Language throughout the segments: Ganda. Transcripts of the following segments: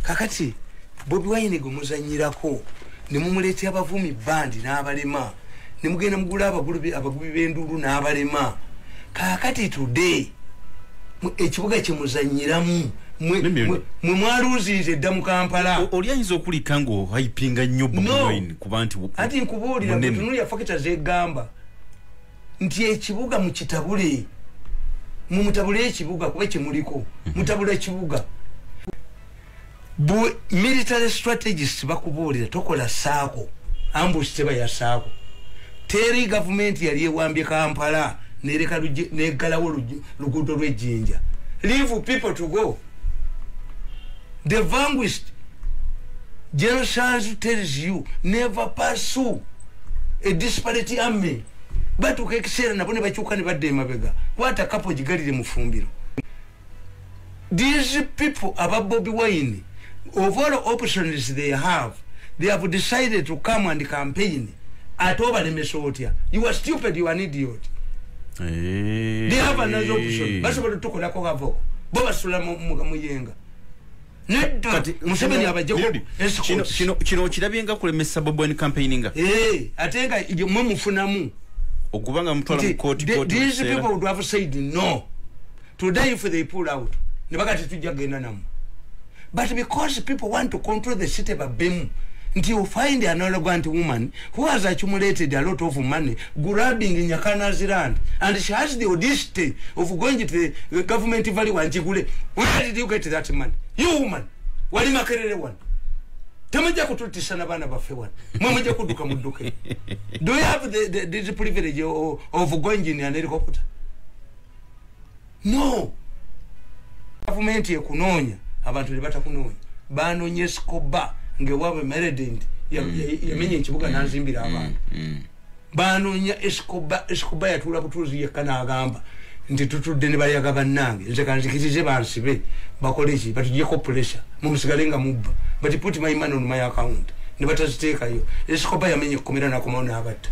kakati Bobi Wine gumuzanyirako nemumuleti abavumi bandi n'abalema nemugenda mugula abagubi b'enduru n'abalema kakati today ekibuga kimuzanyiramu mwaluzize dda mu Kampala oliyinza okulika ngo hypinga nnyo Bobi Wine kuba nti ati nkubuulira tunuli yafakita zegamba nti ekibuga mu kitabule mu mutabule ekibuga kuba kimuliko mutabule ekibuga military strategists bakubuulira tokola saako ambush teba ya saako teri government yali ewambye Kampala nereka negalawo luguudo lw'ejjinja leave people to go. The vanquished General Sanzu tells you never pursue a disparate army. But ukekisera nabone bachuka ne badde mabega. What a couple jigalire mufumbiro. These people about Bobi Wine, of all options they have decided to come and campaign at over the Mesotia. You are stupid, you are an idiot. They have another option. Basi bado tuko nako gavoko. Boba sula muyenga. Museveni abajja kino kirabyenga kulemesa Bobi Wine campaigninga atenga mwe mufunamu okubanga mutwala mu court these people would have said no today if they pull out nebakati tujja genda namu but because people want to control the city babemu until you find an arrogant woman who has accumulated a lot of money grabbing in Nyakana's land and she has the audacity of going to the government value and Jigule. Where did you get that money? You woman, wali makerere one. Tamaja kututisana bana bafe one. Mamaja kuduka muduke. Do you have the privilege of going in an helicopter? No. Government ye kunonya abantu libata kunonya. Bano nyeskoba ngewawe meredent yamenye ekibuga nanzimbira abantu bano nya escoba yatula butuzi yakana agamba nti tutudde ne bali agaba nange nze kanzikirize bansibe bakoleji batujye ko pressure mumusigalenga mubba but put my money on my account ne bataziteeka yo escoba yamenye komera na komaona abatta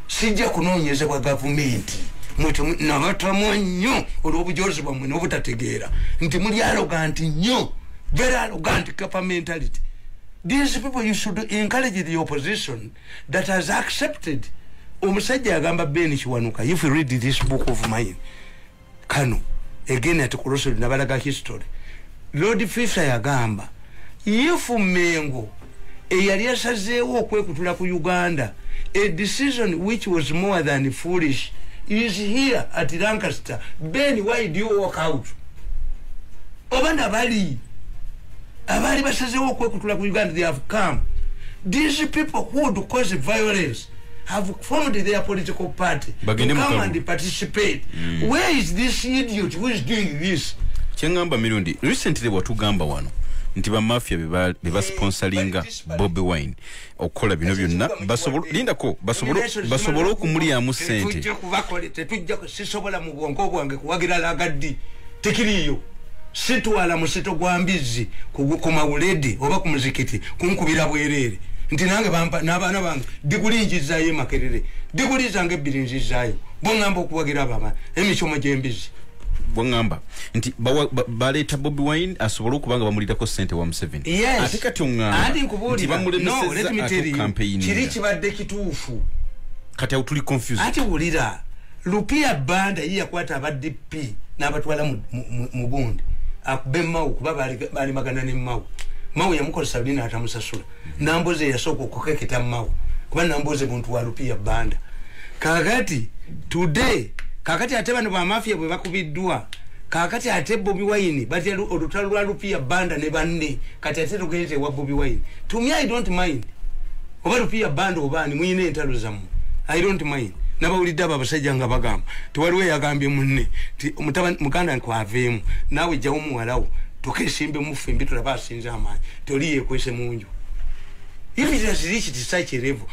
sijja kunonyeza kwa government mwetu nabatamu nnyo olw'obujozi bwamwe n'obutategeera nti muli arrogant nnyo very arrogant mentality. These people, you should encourage the opposition that has accepted. Omusajja agamba Ben Kiwanuka, if you read this book of mine, Kano, again at Kuroso Nabalaga history, Lord Fisher agamba, if Mengo, a yaliasazeewo okwekutula ku Uganda, a decision which was more than foolish, is here at Lancaster. Ben, why do you walk out? Obanda bali. Abali basazeewo okwekutula ku Uganda, they have come. These people who would cause violence have formed their political party to come and participate. Where is this idiot who is doing this? Kyengamba mirundi recently watugamba wano nti ba mafia beba sponsoringa Bobi Wine okola bino byonna basobolo okumulya mu sente tetujja sisobola mu bwonko bwange kuwagira lagaddi tekiriyo situala musito gwambizi ku mawuledi oba ku muzikiti kunkubira bwerere nti nange n'abaana bange digulinjizayo makerere digulizange birinjizayo bongamba okuwagira baba emisomo gyembizi bongamba nti baleta Bobi Wine asobola okubanga bamulitako sente wa Museveni ate kati ongamba nti bamulemeseza campaign kiri kibadde kituufu kati awo tuli confused ati wulira Rupia banda yiya kwata aba DP n'abatwala mu bundi akube mawu kuba bali magana ne mawu yamukozesa bina atamusasula namboze yasoko okukeketa mawu kuba namboze muntu wa Rupia banda kakati today kakati ate bano ba mafia bwe bakubiddwa kakati ate Bobi Wine bati olutalo lwa Rupia banda ne banne kati ate tugeze wa Bobi Wine to me I don't mind oba Rupia banda obani muyine entalo zamu I don't mind nabawulidde abasajja nga bagamba tewaliwo yagambye munne ti muganda nkwavemu nawe jjawo muwalawo tokesimbe mufembi tulaba asinza amaanyi toli yekwese munju if it has reached such a level